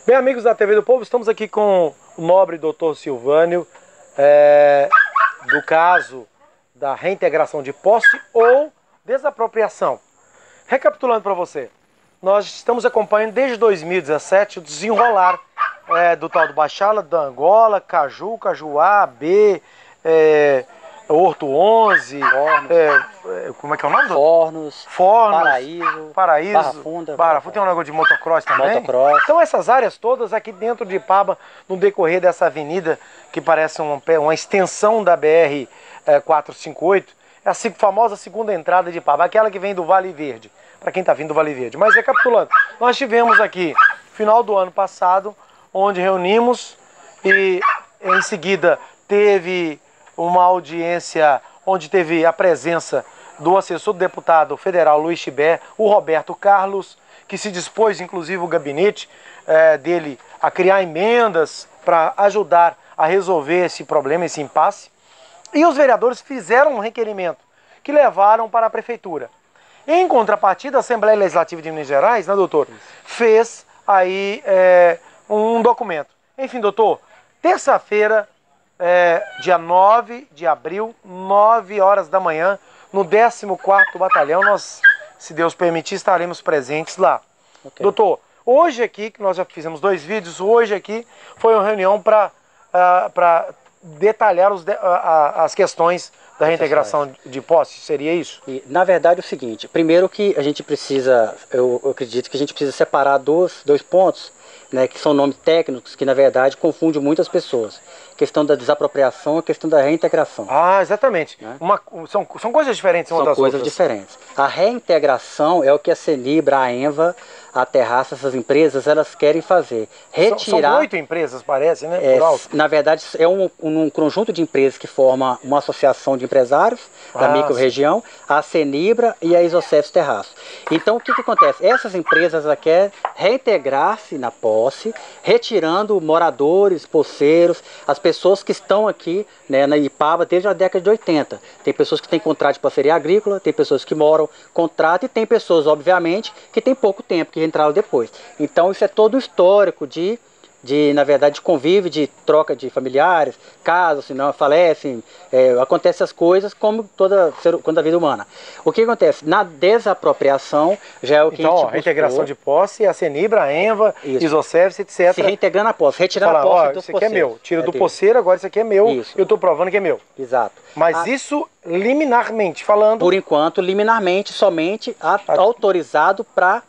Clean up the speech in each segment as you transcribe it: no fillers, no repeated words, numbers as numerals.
Bem, amigos da TV do Povo, estamos aqui com o nobre doutor Silvânio, do caso da reintegração de posse ou desapropriação. Recapitulando para você, nós estamos acompanhando desde 2017 o desenrolar do tal do Baixala, da Angola, Caju, Cajuá, B, Horto 11, como é que é o nome? Fornos, Paraíso, Barra Funda, tem um negócio de motocross também. Então essas áreas todas aqui dentro de Ipaba, no decorrer dessa avenida, que parece uma extensão da BR 458, é a famosa segunda entrada de Ipaba, aquela que vem do Vale Verde, para quem está vindo do Vale Verde. Mas recapitulando, nós tivemos aqui, final do ano passado, onde reunimos e em seguida teve uma audiência onde teve a presença do assessor do deputado federal Luiz Chibé, o Roberto Carlos, que se dispôs, inclusive o gabinete dele, a criar emendas para ajudar a resolver esse problema, esse impasse. E os vereadores fizeram um requerimento que levaram para a prefeitura. Em contrapartida, a Assembleia Legislativa de Minas Gerais, né, doutor, fez aí um documento. Enfim, doutor, terça-feira, dia 9 de abril, 9 horas da manhã, no 14º Batalhão, nós, se Deus permitir, estaremos presentes lá. Okay. Doutor, hoje aqui, que nós já fizemos 2 vídeos, hoje aqui foi uma reunião para detalhar as questões da reintegração de posse, seria isso? E, na verdade, é o seguinte, primeiro que a gente precisa, eu acredito que a gente precisa separar dois pontos, né, que são nomes técnicos que, na verdade, confundem muitas pessoas. A questão da desapropriação e a questão da reintegração. Ah, exatamente. Né? São coisas diferentes uma das outras. São coisas diferentes. A reintegração é o que a Senibra, a Enva, a Terraça, essas empresas, elas querem fazer. Retirar... São 8 empresas, parece, né? Na verdade, é um conjunto de empresas que forma uma associação de empresários da micro-região, a Senibra e a Isocef Terraço. Então, o que acontece? Essas empresas querem reintegrar-se na posse, retirando moradores, poceiros, as pessoas que estão aqui, né, na Ipaba desde a década de 80. Tem pessoas que têm contrato de parceria agrícola, tem pessoas que moram contrato e tem pessoas, obviamente, que têm pouco tempo, que entraram depois. Então isso é todo o histórico na verdade, de convívio, de troca de familiares, casos, se não falecem, acontecem as coisas como quando a vida humana. O que acontece? Na desapropriação, já é o que então, a gente buscou. Reintegração de posse, a Senibra, a Enva, Isocef, etc. Se reintegrando a posse, retirando a posse dos isso aqui é meu, tira do poceiro, agora isso aqui é meu, eu estou provando que é meu. Exato. Mas isso liminarmente falando... Por enquanto, liminarmente, somente autorizado para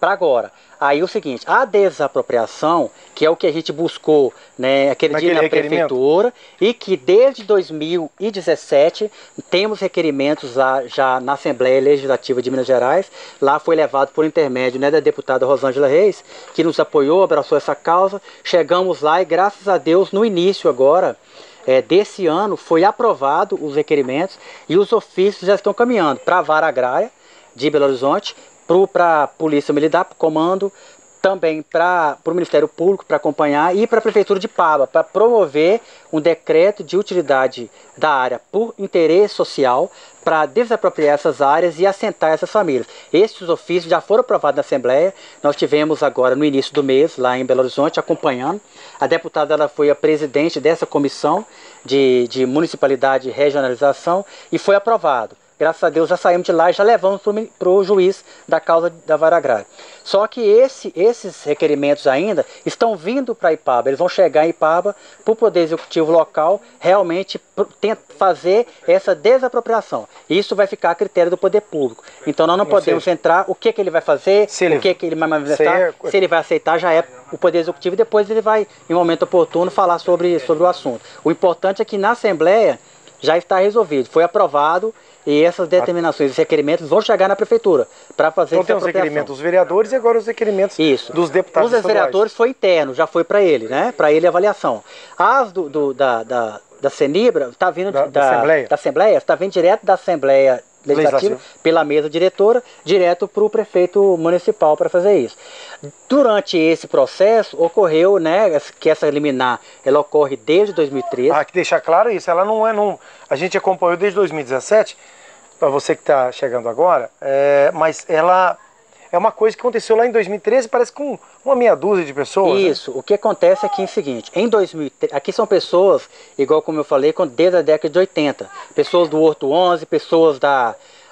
agora. Aí o seguinte, a desapropriação, que é o que a gente buscou, né, aquele dia na prefeitura, e que desde 2017 temos requerimentos lá, já na Assembleia Legislativa de Minas Gerais, lá foi levado por intermédio, né, da deputada Rosângela Reis, que nos apoiou, abraçou essa causa, chegamos lá e graças a Deus no início agora, desse ano, foi aprovado os requerimentos e os ofícios já estão caminhando para a Vara Agrária de Belo Horizonte, para a Polícia Militar, para o Comando, também para o Ministério Público, para acompanhar, e para a Prefeitura de Ipaba, para promover um decreto de utilidade da área por interesse social, para desapropriar essas áreas e assentar essas famílias. Esses ofícios já foram aprovados na Assembleia, nós tivemos agora no início do mês, lá em Belo Horizonte, acompanhando. A deputada ela foi a presidente dessa comissão de municipalidade e regionalização e foi aprovado. Graças a Deus já saímos de lá e já levamos para o juiz da causa da Vara Agrária. Só que esses requerimentos ainda estão vindo para Ipaba, eles vão chegar em Ipaba para o Poder Executivo local realmente fazer essa desapropriação. Isso vai ficar a critério do Poder Público. Então nós não podemos entrar, o que ele vai fazer, o que ele vai manifestar, se ele vai aceitar já é o Poder Executivo e depois ele vai, em momento oportuno, falar sobre o assunto. O importante é que na Assembleia já está resolvido, foi aprovado. E essas determinações, esses requerimentos vão chegar na prefeitura para fazer essa apropriação. Então tem os requerimentos dos vereadores e agora os requerimentos dos deputados estaduais. Os vereadores foi interno, já foi para ele, né? Para ele a avaliação. As da Senibra, está vindo da Assembleia, está vindo direto da Assembleia Legislativa, pela mesa diretora, direto para o prefeito municipal para fazer isso. Durante esse processo, ocorreu, né, que essa liminar, ela ocorre desde 2013. Ah, que deixar claro isso, ela não é, a gente acompanhou desde 2017, para você que está chegando agora, mas ela é uma coisa que aconteceu lá em 2013, parece com uma meia dúzia de pessoas. Isso, né? O que acontece aqui é o seguinte, em 2013, aqui são pessoas, igual como eu falei, desde a década de 80, pessoas do Horto 11, pessoas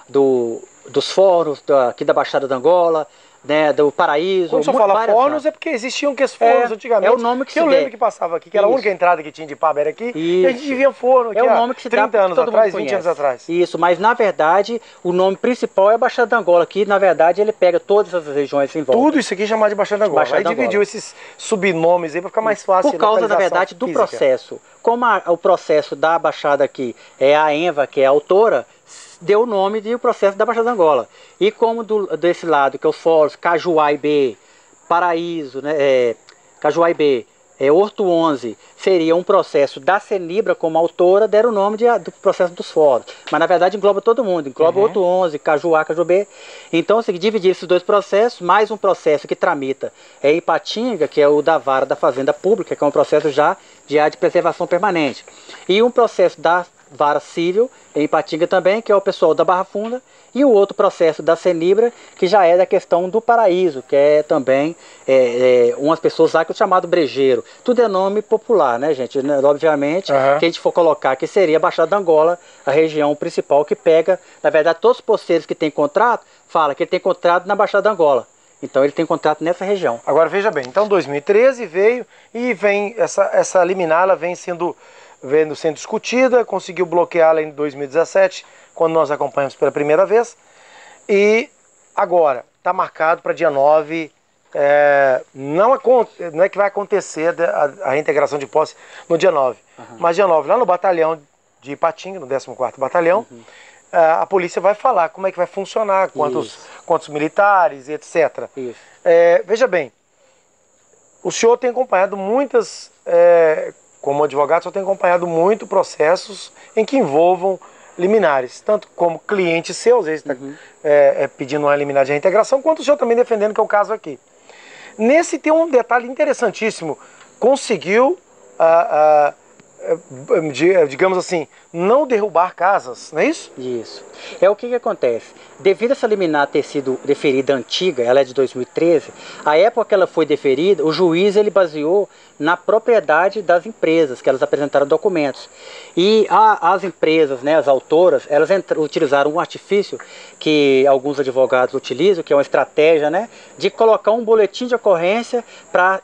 dos fóruns aqui da Baixada da Angola, né, do Paraíso. Quando você fala fóruns é porque existiam que esses fóruns antigamente. É o nome que eu lembro que passava aqui, que era a única entrada que tinha de pub era aqui, e a gente via fórum aqui o nome que se 30 anos atrás, 20 anos atrás. Isso, mas na verdade o nome principal é a Baixada da Angola, que na verdade ele pega todas as regiões em volta. Tudo isso aqui é chamado de Baixada da Angola. Aí dividiu esses subnomes aí para ficar mais fácil. Por causa, na verdade, do processo. Como o processo da Baixada aqui é a ENVA, que é a autora, deu o nome de o processo da Baixada da Angola. E como desse lado, que é os fóruns Cajuaibê, Paraíso, né, Cajuaibê, Horto 11, seria um processo da Cenibra como autora, deram o nome do processo dos fóruns. Mas na verdade engloba todo mundo, engloba Horto 11, Cajuá, Cajubê. Então, se dividir esses dois processos, mais um processo que tramita em Ipatinga, que é o da Vara da Fazenda Pública, que é um processo já de área de preservação permanente. E um processo da Vara Civil, em Ipatinga também, que é o pessoal da Barra Funda, e o outro processo da Cenibra, que já é da questão do Paraíso, que é também umas pessoas lá que é o chamado brejeiro. Tudo é nome popular, né, gente? Obviamente, que a gente for colocar que seria a Baixada da Angola, a região principal que pega, na verdade, todos os poceiros que tem contrato, fala que ele tem contrato na Baixada da Angola. Então ele tem contrato nessa região. Agora veja bem, então 2013 veio e vem essa liminar, ela vem sendo discutida, conseguiu bloqueá-la em 2017, quando nós acompanhamos pela primeira vez, e agora está marcado para dia 9, não é que vai acontecer a reintegração de posse no dia 9, mas dia 9, lá no batalhão de Ipatinga, no 14º Batalhão, a polícia vai falar como é que vai funcionar, quantos militares, etc. Veja bem, o senhor tem acompanhado muitas... como advogado, só tenho acompanhado muito processos em que envolvam liminares, tanto como cliente seu, às vezes está pedindo uma liminar de reintegração, quanto o senhor também defendendo, que é o caso aqui. Nesse tem um detalhe interessantíssimo, conseguiu, digamos assim, não derrubar casas, não é isso? Isso. É o que acontece. Devido a essa liminar ter sido deferida antiga, ela é de 2013, a época que ela foi deferida, o juiz ele baseou na propriedade das empresas, que elas apresentaram documentos. E as empresas, né, as autoras, elas utilizaram um artifício que alguns advogados utilizam, que é uma estratégia, né, de colocar um boletim de ocorrência para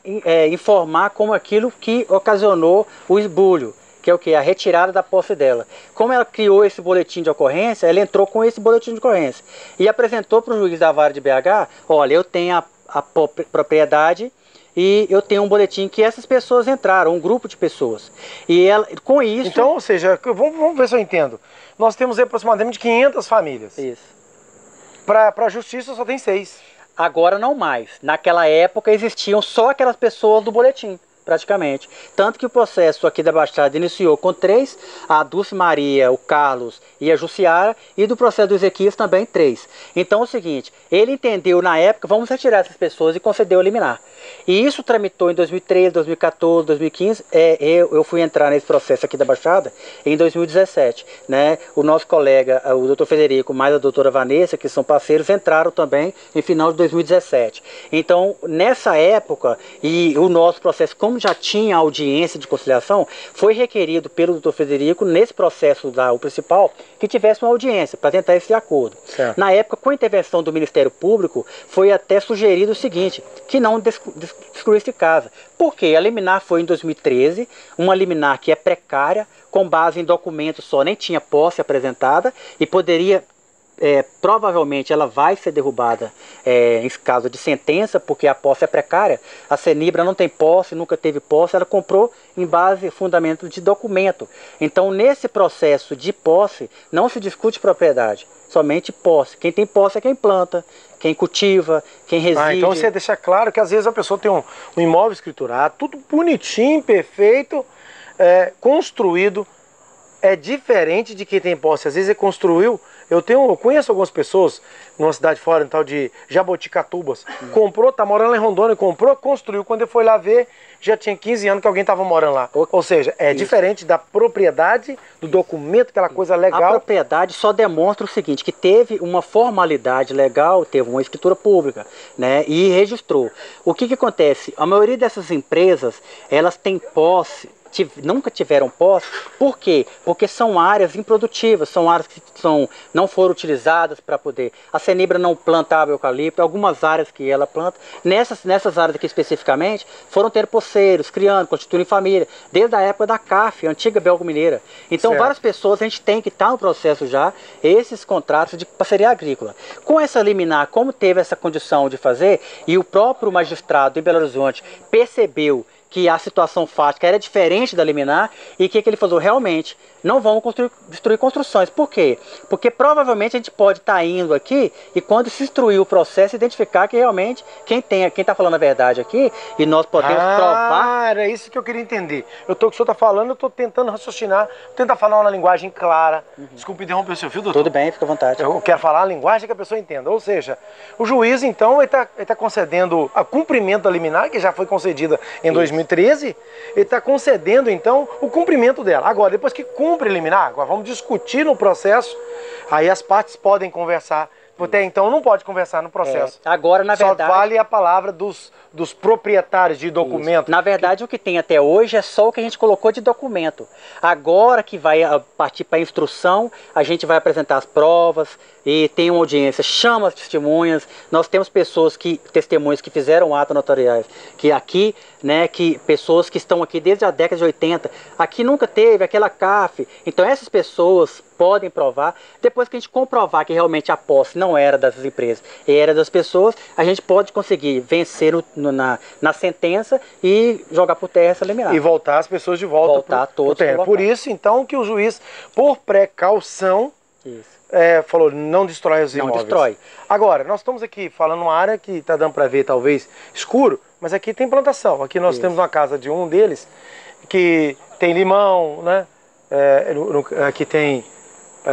informar como aquilo que ocasionou o esbulho, que é o que? A retirada da posse dela. Como ela criou esse boletim de ocorrência, ela entrou com esse boletim de ocorrência e apresentou para o juiz da Vara de BH, olha, eu tenho a propriedade e eu tenho um boletim que essas pessoas entraram, um grupo de pessoas. E ela, com isso... Então, ou seja, vamos ver se eu entendo. Nós temos aproximadamente 500 famílias. Isso. Para a justiça só tem 6. Agora não mais. Naquela época existiam só aquelas pessoas do boletim, praticamente. Tanto que o processo aqui da Baixada iniciou com 3, a Dulce Maria, o Carlos e a Jussiara, e do processo do Ezequias também 3. Então é o seguinte, ele entendeu na época, vamos retirar essas pessoas e concedeu a liminar. E isso tramitou em 2013, 2014, 2015, eu fui entrar nesse processo aqui da Baixada em 2017. Né? O nosso colega, o doutor Federico, mais a doutora Vanessa, que são parceiros, entraram também em final de 2017. Então, nessa época, e o nosso processo, como já tinha audiência de conciliação, foi requerido pelo doutor Federico, nesse processo o principal, que tivesse uma audiência para tentar esse acordo. Certo. Na época, com a intervenção do Ministério Público, foi até sugerido o seguinte, que não excluísse casa. Por quê? A liminar foi em 2013, uma liminar que é precária, com base em documentos só, nem tinha posse apresentada, e poderia... provavelmente ela vai ser derrubada em caso de sentença, porque a posse é precária. A Cenibra não tem posse, nunca teve posse, ela comprou em base fundamento de documento. Então, nesse processo de posse, não se discute propriedade, somente posse. Quem tem posse é quem planta, quem cultiva, quem reside. Então você deixa claro que às vezes a pessoa tem um imóvel escriturado, tudo bonitinho, perfeito, construído, é diferente de quem tem posse. Às vezes ele construiu. Eu conheço algumas pessoas numa cidade fora, tal de Jaboticatubas. Comprou, tá morando lá em Rondônia, comprou, construiu. Quando ele foi lá ver, já tinha 15 anos que alguém estava morando lá. Ou seja, é diferente da propriedade, do documento, aquela coisa legal. A propriedade só demonstra o seguinte, que teve uma formalidade legal, teve uma escritura pública, né, e registrou. O que acontece? A maioria dessas empresas, elas têm posse, nunca tiveram posse. Por quê? Porque são áreas improdutivas, são áreas que não foram utilizadas para poder... A Cenibra não plantava eucalipto, algumas áreas que ela planta, nessas áreas aqui especificamente, foram ter poceiros, criando, constituindo família, desde a época da CAF, a antiga Belgo Mineira. Então, várias pessoas, a gente tem que estar no processo já, esses contratos de parceria agrícola. Com essa liminar, como teve essa condição de fazer, e o próprio magistrado em Belo Horizonte percebeu que a situação fática era diferente da liminar, e que ele falou, realmente, não vamos destruir construções. Por quê? Porque provavelmente a gente pode estar indo aqui, e quando se instruir o processo, identificar que realmente, quem está falando a verdade aqui, e nós podemos provar... Era isso que eu queria entender. O senhor está falando, eu estou tentando raciocinar, tentar falar uma linguagem clara. Desculpe interromper o seu fio, doutor. Tudo bem, fica à vontade. Eu quero falar a linguagem que a pessoa entenda. Ou seja, o juiz, então, ele tá concedendo a cumprimento da liminar, que já foi concedida em 2013, ele está concedendo, então, o cumprimento dela. Agora, depois que cumpre a liminar, agora vamos discutir no processo, aí as partes podem conversar. Até então não pode conversar no processo. Agora, na verdade... Só vale a palavra dos proprietários de documento. Na verdade, o que tem até hoje é só o que a gente colocou de documento. Agora que vai partir para a instrução, a gente vai apresentar as provas e tem uma audiência, chama as testemunhas. Nós temos testemunhas que fizeram atos notariais, que aqui, né, que pessoas que estão aqui desde a década de 80, aqui nunca teve aquela CAF. Então essas pessoas podem provar. Depois que a gente comprovar que realmente a posse não era dessas empresas, era das pessoas, a gente pode conseguir vencer na sentença e jogar por terra essa liminar. E voltar as pessoas de volta pro terreno. Por isso, então, que o juiz, por precaução, falou, não destrói os imóveis. Não destrói. Agora, nós estamos aqui falando uma área que está dando para ver, talvez, escuro, mas aqui tem plantação. Aqui nós temos uma casa de um deles, que tem limão, né? Aqui tem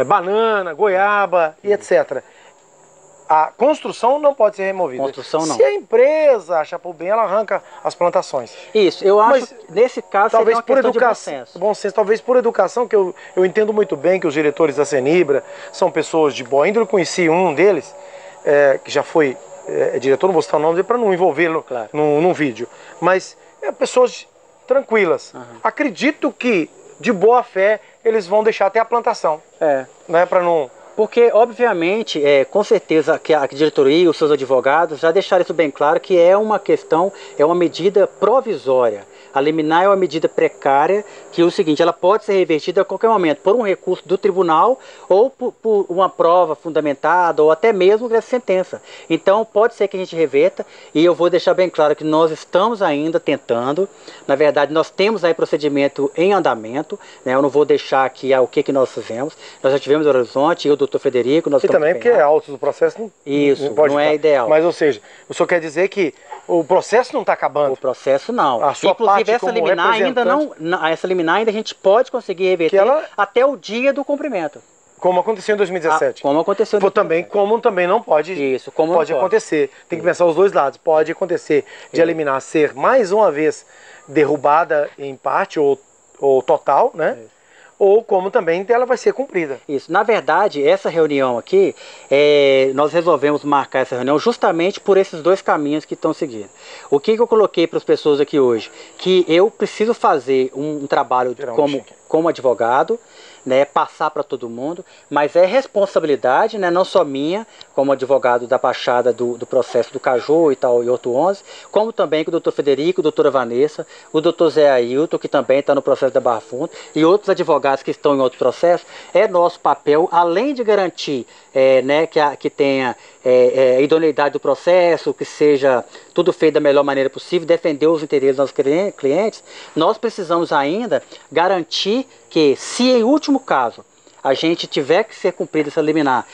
banana, goiaba e etc. A construção não pode ser removida. Construção não. Se a empresa achar por bem, ela arranca as plantações. Isso, eu acho que nesse caso talvez seria uma por educação, bom senso, talvez por educação, que eu entendo muito bem que os diretores da Cenibra são pessoas de boa índole. Eu conheci um deles, que já foi diretor, não vou citar o nome dele para não envolvê-lo num vídeo, mas pessoas tranquilas. Acredito que, de boa fé, eles vão deixar até a plantação. Né, para não... Porque, obviamente, com certeza que a diretoria e os seus advogados já deixaram isso bem claro, que é uma questão, é uma medida provisória. A liminar é uma medida precária, que é o seguinte, ela pode ser revertida a qualquer momento, por um recurso do tribunal, ou por uma prova fundamentada, ou até mesmo por essa sentença. Então, pode ser que a gente reverta, e eu vou deixar bem claro que nós estamos ainda tentando. Na verdade, nós temos aí procedimento em andamento, né? Eu não vou deixar aqui o que nós fizemos. Nós já tivemos o Horizonte, eu, o doutor Frederico, nós estamos também, porque é autos do processo, não é ideal. Mas, ou seja, o senhor quer dizer que o processo não está acabando? O processo não. A sua Inclusive, essa liminar ainda essa liminar ainda a gente pode conseguir reverter até o dia do cumprimento. Como aconteceu em 2017. Como aconteceu em 2017. Como também não pode, pode acontecer. Tem que pensar os dois lados. Pode acontecer de a liminar ser mais uma vez derrubada em parte ou total, né? Ou como também ela vai ser cumprida. Isso. Na verdade, essa reunião aqui, nós resolvemos marcar essa reunião justamente por esses dois caminhos que estão seguindo. O que eu coloquei para as pessoas aqui hoje? Que eu preciso fazer um trabalho como advogado, né, passar para todo mundo, mas é responsabilidade, né, não só minha, como advogado da Baixada do processo do Caju e tal, e outro 11, como também com o doutor Frederico, a doutora Vanessa, o doutor Zé Ailton, que também está no processo da Barra Funda, e outros advogados que estão em outros processos. É nosso papel, além de garantir né, que tenha a idoneidade do processo, que seja tudo feito da melhor maneira possível, defender os interesses dos nossos clientes, nós precisamos ainda garantir que, se em último caso a gente tiver que ser cumprida essa liminar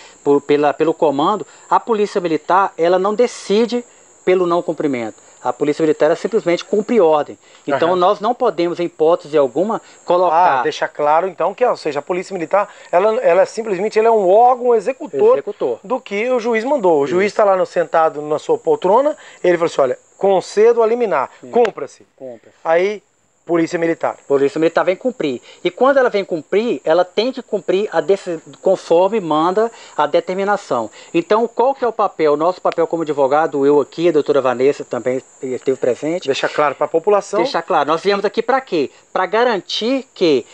pelo comando, a Polícia Militar ela não decide pelo não cumprimento. A Polícia Militar simplesmente cumpre ordem. Então nós não podemos, em hipótese alguma, colocar... Deixa claro então que, ou seja, a Polícia Militar, ela simplesmente é um órgão executor do que o juiz mandou. O juiz está lá sentado na sua poltrona, ele falou assim, olha, concedo a liminar, cumpra-se. Aí... Polícia Militar. Polícia Militar vem cumprir. E quando ela vem cumprir, ela tem que cumprir conforme manda a determinação. Então, qual que é o papel? Nosso papel como advogado, eu aqui, a doutora Vanessa também esteve presente. Deixar claro para a população. Deixar claro. Nós viemos aqui para quê? Para garantir que,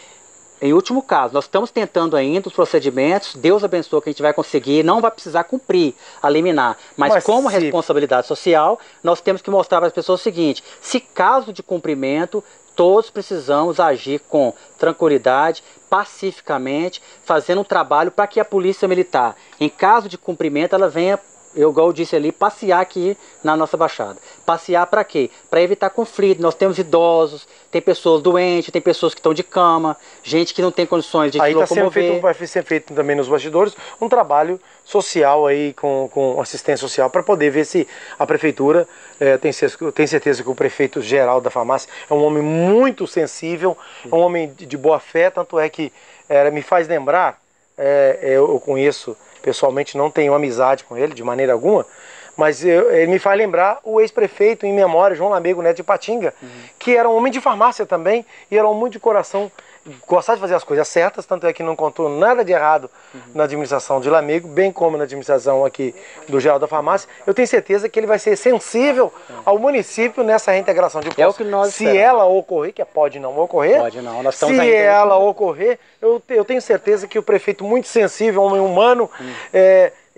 em último caso, nós estamos tentando ainda os procedimentos, Deus abençoe que a gente vai conseguir, não vai precisar cumprir a liminar. Mas como responsabilidade social, nós temos que mostrar para as pessoas o seguinte, se caso de cumprimento, todos precisamos agir com tranquilidade, pacificamente, fazendo um trabalho para que a Polícia Militar, em caso de cumprimento, ela venha, igual eu disse ali, passear aqui na nossa Baixada. Passear para quê? Para evitar conflito. Nós temos idosos, tem pessoas doentes, tem pessoas que estão de cama, gente que não tem condições de se locomover. Vai ser feito também nos bastidores um trabalho social aí com assistência social para poder ver se a prefeitura tem certeza que o prefeito geral da farmácia é um homem muito sensível, é um homem de boa fé, tanto é que me faz lembrar, eu conheço pessoalmente, não tenho amizade com ele de maneira alguma, mas ele me faz lembrar o ex-prefeito em memória, João Lamego Neto de Patinga, que era um homem de farmácia também, e era um homem de coração, gostava de fazer as coisas certas, tanto é que não contou nada de errado na administração de Lamego, bem como na administração aqui do geral da farmácia. Eu tenho certeza que ele vai ser sensível ao município nessa reintegração de postos. É o que nós se ela ocorrer, que pode não ocorrer, nós estamos se ela ocorrer, eu tenho certeza que o prefeito muito sensível, homem humano,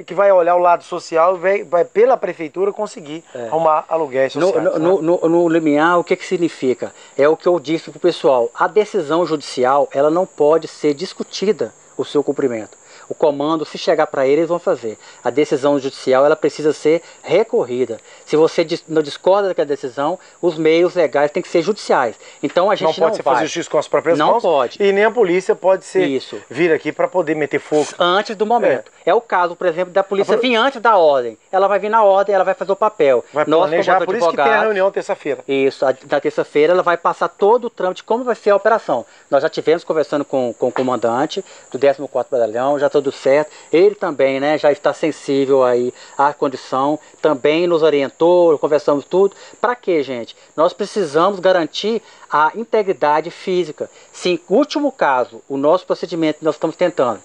que vai olhar o lado social e vai pela prefeitura conseguir arrumar aluguéis sociais. No limiar, o que significa? É o que eu disse para o pessoal. A decisão judicial, ela não pode ser discutida, o seu cumprimento. O comando, se chegar para eles, vão fazer. A decisão judicial, ela precisa ser recorrida. Se você não discorda daquela decisão, os meios legais têm que ser judiciais. Então a gente não pode fazer justiça com as próprias mãos. Não pode. E nem a polícia pode vir aqui para poder meter fogo. Antes do momento. É o caso, por exemplo, da polícia vir antes da ordem. Ela vai vir na ordem, ela vai fazer o papel. Vai planejar, por isso que tem a reunião terça-feira. Isso, na terça-feira ela vai passar todo o trâmite, como vai ser a operação. Nós já tivemos conversando com o comandante do 14º Batalhão, já tudo certo. Ele também, né, já está sensível aí à condição, também nos orientou, conversamos tudo. Para quê, gente? Nós precisamos garantir a integridade física. Se em último caso, o nosso procedimento que nós estamos tentando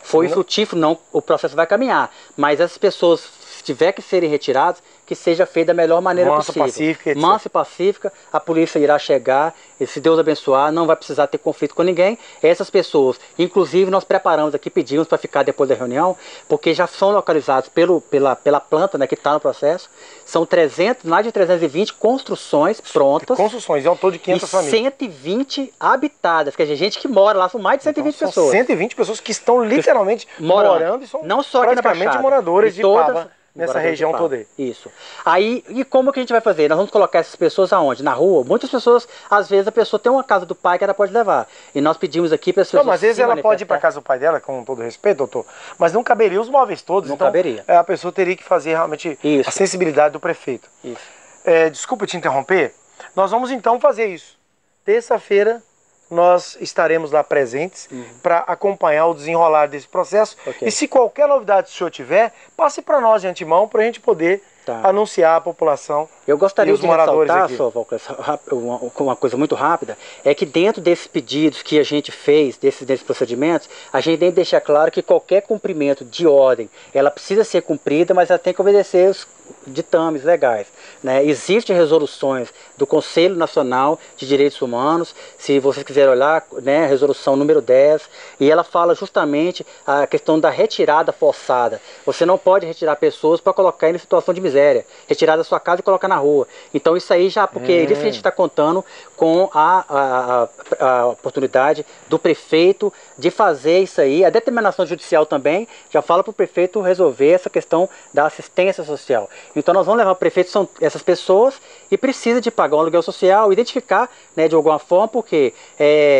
foi infrutífero, não, o processo vai caminhar. Mas essas pessoas, se tiver que serem retiradas, que seja feito da melhor maneira possível. Mansa e pacífica, a polícia irá chegar, e se Deus abençoar, não vai precisar ter conflito com ninguém. Essas pessoas, inclusive nós preparamos aqui, pedimos para ficar depois da reunião, porque já são localizados pela planta, né, que está no processo. São mais de 320 construções prontas. Construções, é um todo de 500 famílias. 120 habitadas, quer dizer, gente que mora lá, são mais de 120 pessoas. São 120 pessoas que estão literalmente morando e são não só praticamente moradores de Pava. Nessa região toda aí. Isso. Aí, e como que a gente vai fazer? Nós vamos colocar essas pessoas aonde? Na rua? Muitas pessoas, às vezes a pessoa tem uma casa do pai que ela pode levar. E nós pedimos aqui para as pessoas... Não, mas às vezes ela pode ir para a casa do pai dela, com todo respeito, doutor, mas não caberia os móveis todos. Não então, caberia. A pessoa teria que fazer realmente a sensibilidade do prefeito. Isso. Desculpa te interromper, nós vamos então fazer isso. Terça-feira nós estaremos lá presentes para acompanhar o desenrolar desse processo. E se qualquer novidade o senhor tiver, passe para nós de antemão para a gente poder anunciar à população. Eu gostaria de ressaltar, aqui. Uma coisa muito rápida, é que dentro desses pedidos que a gente fez, desses procedimentos, a gente tem que deixar claro que qualquer cumprimento de ordem, ela precisa ser cumprida, mas ela tem que obedecer os ditames legais, né? Existem resoluções do Conselho Nacional de Direitos Humanos, se vocês quiserem olhar, né, a resolução número 10, e ela fala justamente a questão da retirada forçada. Você não pode retirar pessoas para colocar em situação de miséria, retirar da sua casa e colocar na rua. Então isso aí já, porque isso a gente está contando com a oportunidade do prefeito de fazer isso aí. A determinação judicial também já fala para o prefeito resolver essa questão da assistência social. Então nós vamos levar o prefeito, são essas pessoas, e precisa de pagar um aluguel social, identificar, né, de alguma forma, porque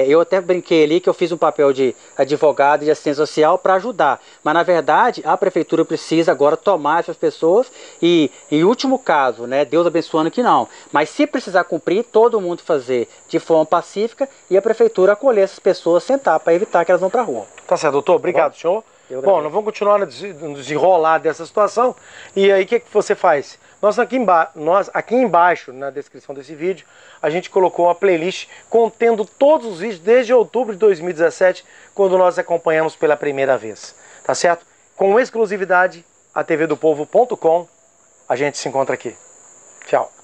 eu até brinquei ali que eu fiz um papel de advogado de assistência social para ajudar. Mas na verdade a prefeitura precisa agora tomar essas pessoas e, em último caso, né, Deus abençoando que não. Mas se precisar cumprir, todo mundo fazer de forma pacífica e a prefeitura acolher essas pessoas, sentar para evitar que elas vão para a rua. Tá certo, doutor. Obrigado, senhor. Bom, nós vamos continuar no desenrolar dessa situação. E aí, o que você faz? Nós aqui embaixo, na descrição desse vídeo, a gente colocou uma playlist contendo todos os vídeos desde outubro de 2017, quando nós acompanhamos pela primeira vez. Tá certo? Com exclusividade, a tvdopovo.com. A gente se encontra aqui. Tchau.